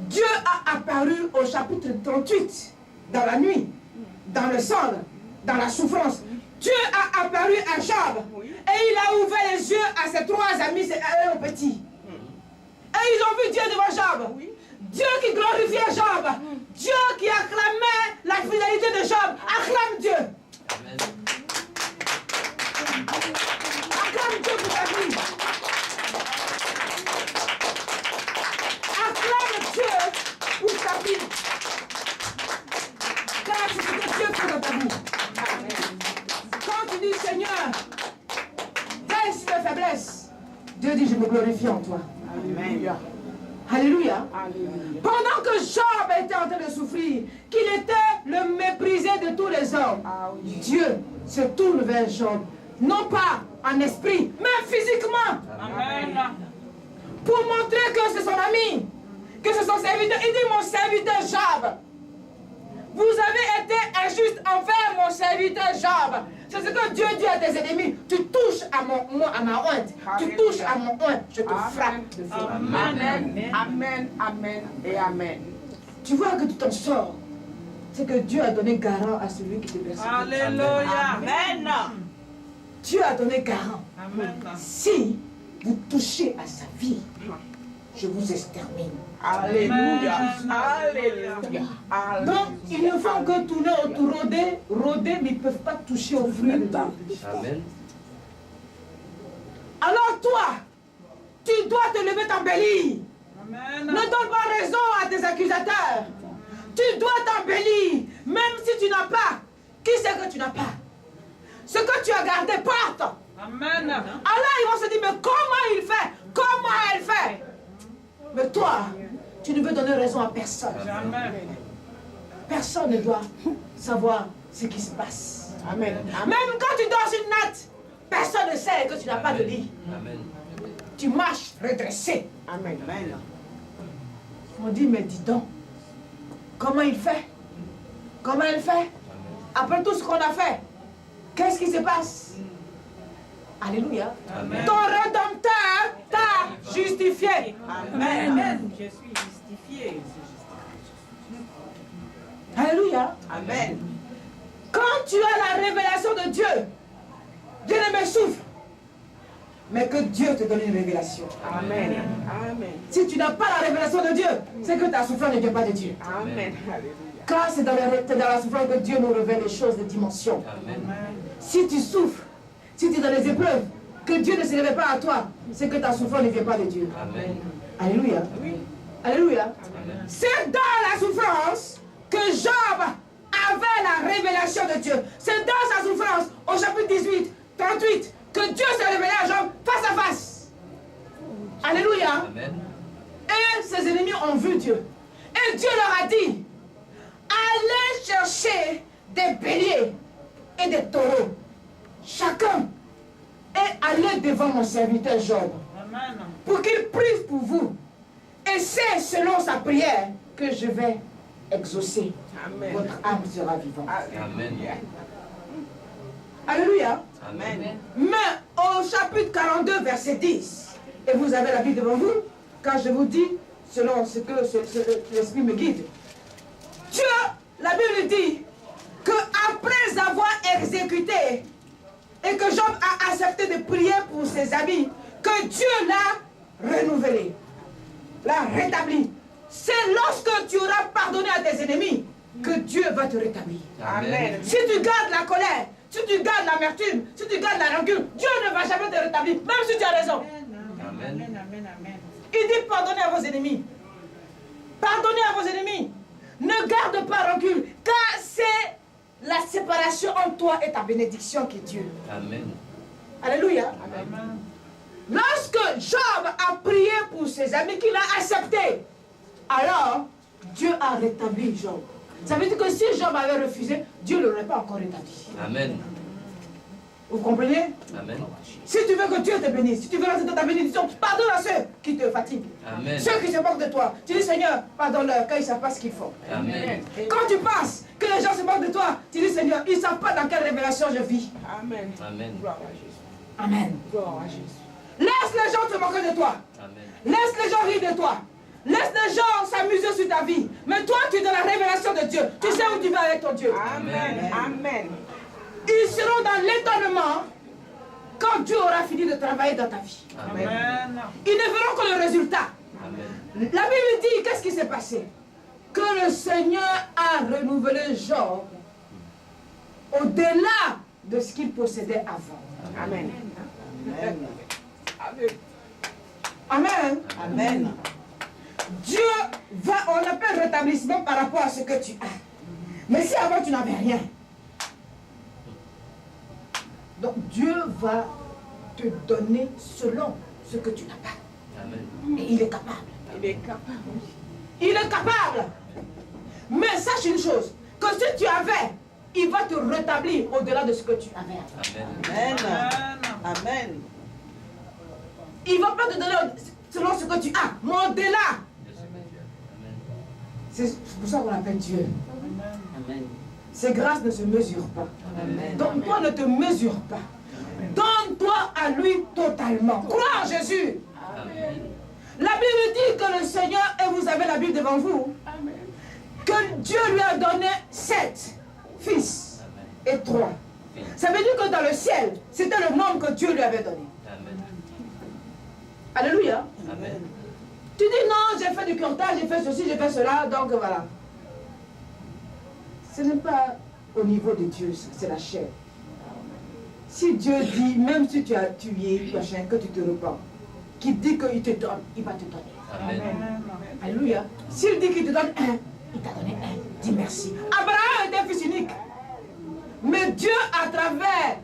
Dieu a apparu au chapitre 38, dans la nuit, dans le sang, dans la souffrance. Dieu a apparu à Job et il a ouvert les yeux à ses 3 amis, à eux petits. Et ils ont vu Dieu devant Job. Dieu qui glorifiait Job. Dieu qui acclamait la fidélité de Job. Acclame Dieu. Amen. Acclame Dieu pour ta vie. Acclame Dieu pour ta vie. Car c'est ce que Dieu fait dans ta vie. Quand tu dis Seigneur, baisse mes faiblesses, Dieu dit je me glorifie en toi. Alléluia. Alléluia. Alléluia. Pendant que Job était en train de souffrir, qu'il était le méprisé de tous les hommes, Dieu se tourne vers Job, non pas en esprit, mais physiquement. Amen. Pour montrer que c'est son ami, que c'est son serviteur. Il dit, mon serviteur Job, vous avez été injuste envers mon serviteur Job. C'est ce que Dieu dit à tes ennemis. Tu touches à ma honte. Tu touches à mon honte. Je te frappe de feu. Amen. Amen. Amen. Et Amen. Tu vois que tu t'en sors. C'est que Dieu a donné garant à celui qui te persécute. Alléluia. Amen. Dieu a donné garant. Amen. Si vous touchez à sa vie, je vous extermine. Alléluia. Alléluia. Donc, ils ne font que tourner autour, rôder, mais ils ne peuvent pas toucher au fruit de l'arbre. Amen. Alors toi, tu dois te lever t'embellir. Amen. Ne donne pas raison à tes accusateurs. Tu dois t'embellir, même si tu n'as pas. Qui sait que tu n'as pas? Ce que tu as gardé, porte. Amen. Alors ils vont se dire, mais comment il fait? Comment elle fait? Mais toi, tu ne veux donner raison à personne. Amen. Personne ne doit savoir ce qui se passe. Amen. Même quand tu dors une natte, personne ne sait que tu n'as pas de lit. Amen. Tu marches redressé. Amen. On dit, mais dis donc, comment il fait? Comment elle fait? Après tout ce qu'on a fait, qu'est-ce qui se passe? Alléluia. Amen. Ton Rédempteur t'a justifié. Amen. Je suis justifié. Alléluia. Amen. Quand tu as la révélation de Dieu, Dieu ne me souffre. Mais que Dieu te donne une révélation. Amen. Amen. Si tu n'as pas la révélation de Dieu, c'est que ta souffrance ne vient pas de Dieu. Amen. Alléluia. Car c'est dans la souffrance que Dieu nous révèle les choses de dimension. Amen. Si tu souffres, si tu es dans les épreuves, que Dieu ne se révèle pas à toi, c'est que ta souffrance ne vient pas de Dieu. Amen. Alléluia. Oui. Alléluia. Amen. C'est dans la souffrance que Job avait la révélation de Dieu. C'est dans sa souffrance, au chapitre 18, 38, que Dieu s'est révélé à Job face à face. Alléluia. Amen. Et ses ennemis ont vu Dieu. Et Dieu leur a dit, allez chercher des béliers et des taureaux, chacun, et allez devant mon serviteur Job, Amen. pour qu'il prie pour vous. Et c'est selon sa prière que je vais exaucer. Amen. Votre âme sera vivante. Amen. Alléluia. Amen. Mais au chapitre 42, verset 10, et vous avez la Bible devant vous, quand je vous dis, selon ce que l'Esprit me guide, Dieu, la Bible dit que après avoir exécuté et que Job a accepté de prier pour ses amis, que Dieu l'a renouvelé, l'a rétabli. C'est lorsque tu auras pardonné à tes ennemis que Dieu va te rétablir. Amen. Si tu gardes la colère, si tu gardes l'amertume, si tu gardes la rancune, Dieu ne va jamais te rétablir, même si tu as raison. Amen. Il dit pardonnez à vos ennemis. Pardonnez à vos ennemis. Ne garde pas rancune, car c'est la séparation entre toi et ta bénédiction qui est Dieu. Amen. Alléluia. Amen. Lorsque Job a prié pour ses amis qu'il a accepté, alors Dieu a rétabli Job. Ça veut dire que si Job avait refusé, Dieu ne l'aurait pas encore rétabli. Amen. Vous comprenez? Amen. Si tu veux que Dieu te bénisse, si tu veux rentrer dans ta bénédiction, pardonne à ceux qui te fatiguent. Amen. Ceux qui se moquent de toi. Tu dis Seigneur, pardonne-leur quand ils ne savent pas ce qu'ils font. Amen. Quand tu passes, que les gens se moquent de toi, tu dis Seigneur, ils ne savent pas dans quelle révélation je vis. Amen. Amen. Gloire à Jésus. Amen. Gloire à Jésus. Laisse les gens te moquer de toi. Amen. Laisse les gens rire de toi. Laisse les gens s'amuser sur ta vie. Mais toi, tu es dans la révélation de Dieu. Tu sais où tu vas avec ton Dieu. Amen. Amen. Ils seront dans l'étonnement quand Dieu aura fini de travailler dans ta vie. Amen. Ils ne verront que le résultat. Amen. La Bible dit, qu'est-ce qui s'est passé? Que le Seigneur a renouvelé Job au-delà de ce qu'il possédait avant. Amen. Amen. Amen. Amen. Dieu va, on appelle rétablissement par rapport à ce que tu as. Mais si avant tu n'avais rien, donc Dieu va te donner selon ce que tu n'as pas. Amen. Et il est capable. Il est capable. Il est capable. Mais sache une chose, que si tu avais, il va te rétablir au-delà de ce que tu avais avant. Amen. Amen. Amen. Il ne va pas te donner selon ce que tu as, mais au-delà. C'est pour ça qu'on appelle Dieu. Amen. Ses grâces ne se mesurent pas. Amen. Donc toi ne te mesure pas. Donne-toi à lui totalement. Crois en Jésus. Amen. La Bible dit que le Seigneur, et vous avez la Bible devant vous, que Dieu lui a donné 7 fils et 3. Ça veut dire que dans le ciel, c'était le nombre que Dieu lui avait donné. Amen. Alléluia. Amen. Tu dis non, j'ai fait du curtage, j'ai fait ceci, j'ai fait cela, donc voilà. Ce n'est pas au niveau de Dieu, c'est la chair. Si Dieu dit, même si tu as tué, machin, que tu te repens, qu'il dit qu'il te donne, il va te donner. Amen. Alléluia. S'il dit qu'il te donne un, il t'a donné un. Dis merci. Abraham était fils unique. Mais Dieu, à travers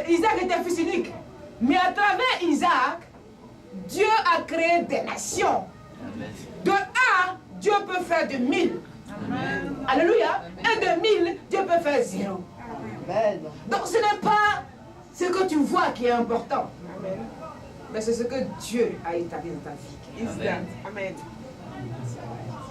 Isaac était fils unique. Mais à travers Isaac, Dieu a créé des nations. Amen. De 1, Dieu peut faire de 1000. Alléluia. Et de 1000, Dieu peut faire 0. Amen. Donc ce n'est pas ce que tu vois qui est important. Amen. Mais c'est ce que Dieu a établi dans ta vie. Is that? Amen.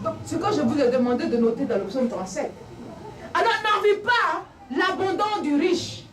Donc ce que je vous ai demandé de noter dans le psaume 37. Alors n'envie pas l'abondance du riche.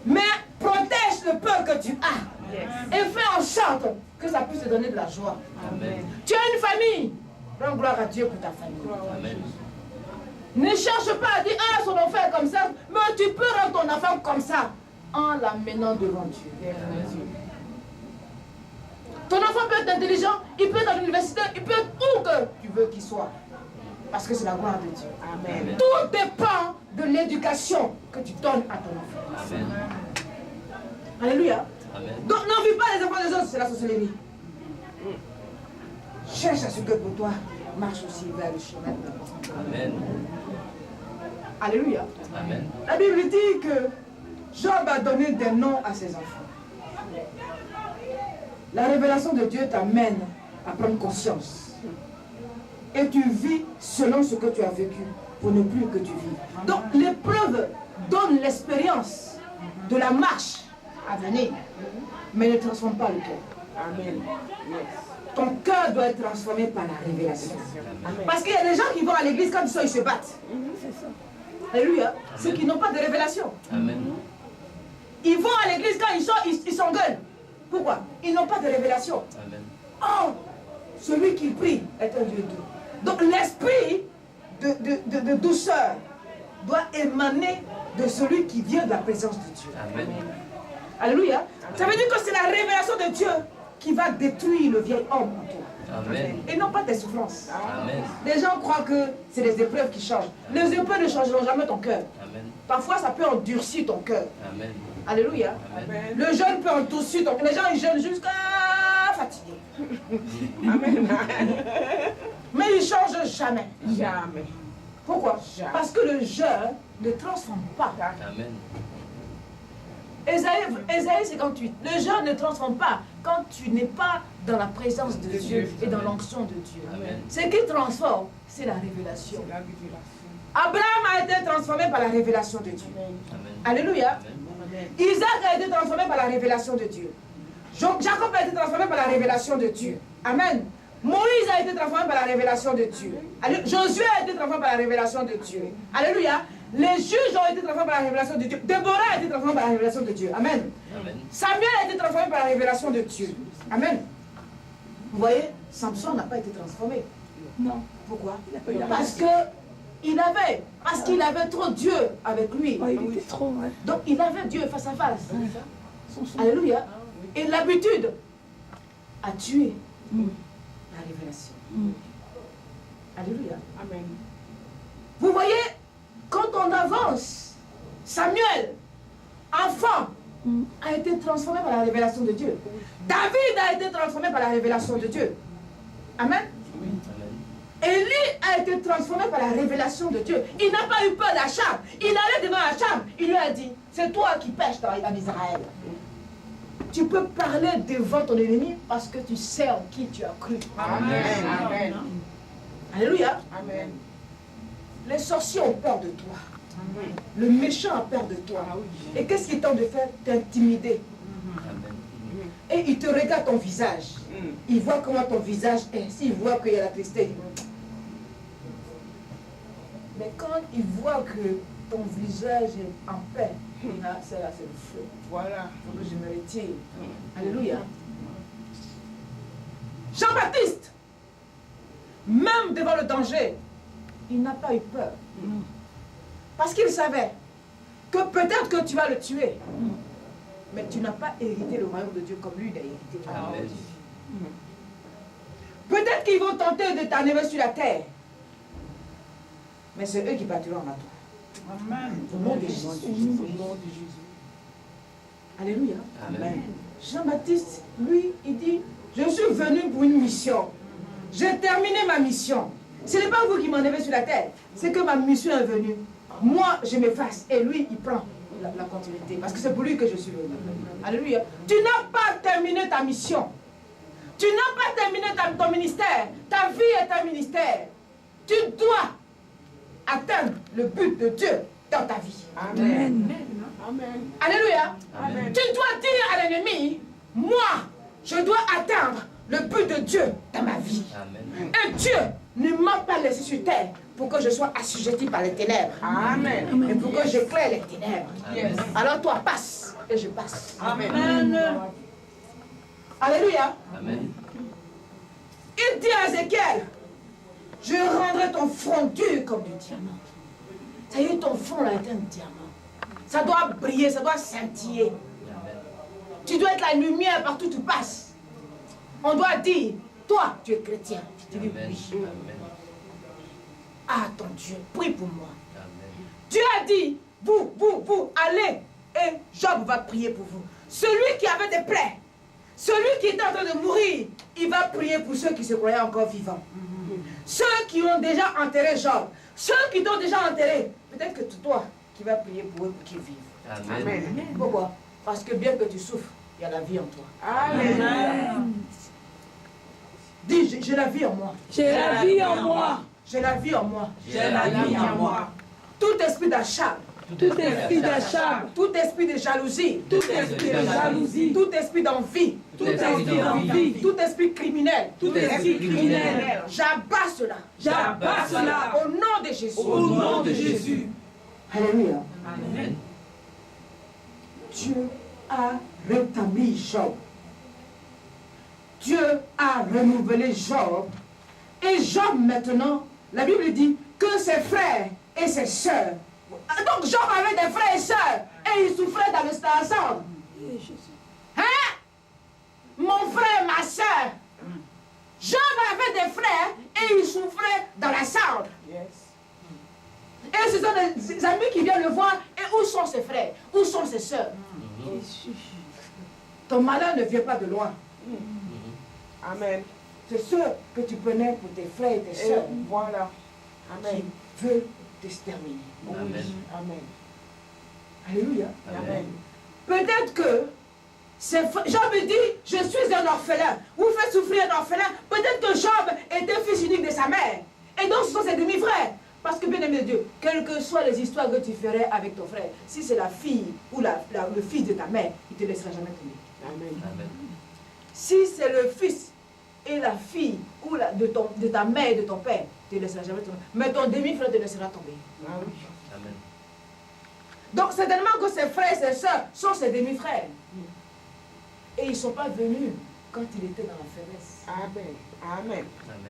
Mais protège le peu que tu as. Yes. Et fais en sorte que ça puisse te donner de la joie. Amen. Tu as une famille. Rends gloire à Dieu pour ta famille. Amen. Ne cherche pas à dire, ah, son enfant est comme ça. Mais tu peux rendre ton enfant comme ça en l'amenant devant Dieu. Ton enfant peut être intelligent, il peut être à l'université, il peut être où que tu veux qu'il soit. Parce que c'est la gloire de Dieu. Amen. Tout dépend de l'éducation que tu donnes à ton enfant. Amen. Alléluia. Amen. Donc n'envie pas les enfants des autres, c'est la sorcellerie. Cherche à ce que pour toi marche aussi vers le chemin de la mort. Amen. Alléluia. Amen. La Bible dit que Job a donné des noms à ses enfants. La révélation de Dieu t'amène à prendre conscience. Et tu vis selon ce que tu as vécu pour ne plus que tu vives. Donc l'épreuve donne l'expérience de la marche à venir, mais ne transforme pas le cœur. Amen. Yes. Ton cœur doit être transformé par la révélation. Amen. Parce qu'il y a des gens qui vont à l'église quand ils se battent. C'est ça. Alléluia. Ceux qui n'ont pas de révélation. Amen. Ils vont à l'église quand ils sortent, ils s'engueulent. Pourquoi? Ils n'ont pas de révélation. Amen. Oh, celui qui prie est un Dieu doux. Donc l'esprit de douceur doit émaner de celui qui vient de la présence de Dieu. Amen. Alléluia. Ça veut dire que c'est la révélation de Dieu qui va détruire le vieil homme en toi. Amen. Et non pas tes souffrances. Amen. Les gens croient que c'est les épreuves qui changent. Les épreuves ne changeront jamais ton cœur. Amen. Parfois, ça peut endurcir ton cœur. Amen. Alléluia. Amen. Le jeûne peut endurcir ton cœur. Les gens, ils jeûnent jusqu'à fatigués. Amen. Mais ils ne changent jamais. Jamais. Pourquoi? Jamais. Parce que le jeûne ne transforme pas. Amen. Ésaïe 58. Le jeûne ne transforme pas quand tu n'es pas dans la présence de Dieu et dans l'onction de Dieu. Amen. Ce qui transforme, c'est la révélation. La révélation. Abraham a été transformé par la révélation de Dieu. Amen. Alléluia. Amen. Isaac a été transformé par la révélation de Dieu. Jacob a été transformé par la révélation de Dieu. Amen. Moïse a été transformé par la révélation de Dieu. Josué a été transformé par la révélation de Dieu. Alléluia. Les juges ont été transformés par la révélation de Dieu. Déborah a été transformé par la révélation de Dieu. Amen. Amen. Samuel a été transformé par la révélation de Dieu. Amen. Vous voyez, Samson n'a pas été transformé. Non. Pourquoi? Il a Parce qu'il avait trop Dieu avec lui. Oh, il était trop, ouais. Donc il avait Dieu face à face. Alléluia. Et l'habitude a tué la révélation. Alléluia. Amen. Vous voyez, quand on avance, Samuel, enfant, a été transformé par la révélation de Dieu. David a été transformé par la révélation de Dieu. Amen. Élie a été transformé par la révélation de Dieu. Il n'a pas eu peur d'Achab. Il allait devant Achab. Il lui a dit, c'est toi qui pêches en Israël. Tu peux parler devant ton ennemi parce que tu sais en qui tu as cru. Amen. Amen. Alléluia. Amen. Les sorciers ont peur de toi. Amen. Le méchant a peur de toi. Ah oui. Et qu'est-ce qu'il tente de faire? T'intimider. Et il te regarde ton visage. Il voit comment ton visage est. S'il voit qu'il y a la tristesse, il dit... Mais quand il voit que ton visage est en paix, là, c'est le feu. Voilà. Il faut que je me retire. Alléluia. Jean-Baptiste, même devant le danger, il n'a pas eu peur. Parce qu'il savait que peut-être que tu vas le tuer. Mais tu n'as pas hérité le royaume de Dieu comme lui il a hérité. Peut-être qu'ils vont tenter de t'enlever sur la terre. Mais c'est eux qui bâtiront en toi. Amen. Au nom de Jésus. Alléluia. Amen. Jean-Baptiste, lui, il dit, je suis venu pour une mission. J'ai terminé ma mission. Ce n'est pas vous qui m'enlevez sur la terre. C'est que ma mission est venue. Moi, je m'efface. Et lui, il prend la continuité. Parce que c'est pour lui que je suis venu. Alléluia. Tu n'as pas terminé ta mission. Tu n'as pas terminé ton ministère. Ta vie est un ministère. Tu dois atteindre le but de Dieu dans ta vie. Amen. Amen. Alléluia. Amen. Tu dois dire à l'ennemi, moi, je dois atteindre le but de Dieu dans ma vie. Amen. Et Dieu ne m'a pas laissé sur terre pour que je sois assujetti par les ténèbres. Amen. Et pour que j'éclaire les ténèbres. Yes. Alors toi, passe et je passe. Amen. Alléluia. Amen. Il dit à Ézéchiel, je rendrai ton front dur comme du diamant. Ça y est, ton front là est un diamant. Ça doit briller, ça doit scintiller. Tu dois être la lumière partout où tu passes. On doit dire, toi, tu es chrétien. Tu dis Amen. oui. Amen. Ah, ton Dieu, prie pour moi. Amen. Dieu a dit, vous, allez, et Job va prier pour vous. Celui qui avait des plaies, celui qui est en train de mourir, il va prier pour ceux qui se croyaient encore vivants. Ceux qui ont déjà enterré Job, ceux qui t'ont déjà enterré, peut-être que toi qui vas prier pour eux pour qu'ils vivent. Amen. Pourquoi? Parce que bien que tu souffres, il y a la vie en toi. Amen. Dis, j'ai la vie en moi. J'ai la vie en moi. J'ai la vie en moi. J'ai la vie en moi. Tout esprit d'achat, Tout esprit d'achat, tout esprit de jalousie, tout esprit de jalousie, tout esprit d'envie, tout esprit d'envie, tout esprit criminel, tout esprit criminel, j'abats cela j'abats cela au nom de Jésus. au nom de Jésus. Alléluia. Amen. Dieu a rétabli Job. Dieu a renouvelé Job. Et Job maintenant, la Bible dit que ses frères et ses sœurs. Donc Job avait des frères et sœurs et ils souffraient dans le ensemble. Hein? Mon frère, ma sœur. Job avait des frères et ils souffraient dans la cendre. Yes. Et ce sont des amis qui viennent le voir. Et où sont ses frères? Où sont ses sœurs? Ton malheur ne vient pas de loin. Amen. C'est ceux que tu prenais pour tes frères et tes Et sœurs voilà. Amen. qui veulent t'exterminer. Amen. Amen. Alléluia. Amen. Peut-être que Job dit, je suis un orphelin. Vous faites souffrir un orphelin. Peut-être que Job était fils unique de sa mère. Et donc ce sont ses demi-frères. Parce que bien aimé de Dieu, quelles que soient les histoires que tu ferais avec ton frère, si c'est la fille ou le fils de ta mère, il ne te laissera jamais tomber. Amen. Amen. Si c'est le fils et la fille ou de ta mère et de ton père, tu ne laisseras jamais tomber. Mais ton demi-frère te laissera tomber. Ah oui. Amen. Donc certainement que ses frères et ses soeurs sont ses demi-frères. Et ils ne sont pas venus quand il était dans la faiblesse. Amen. Amen.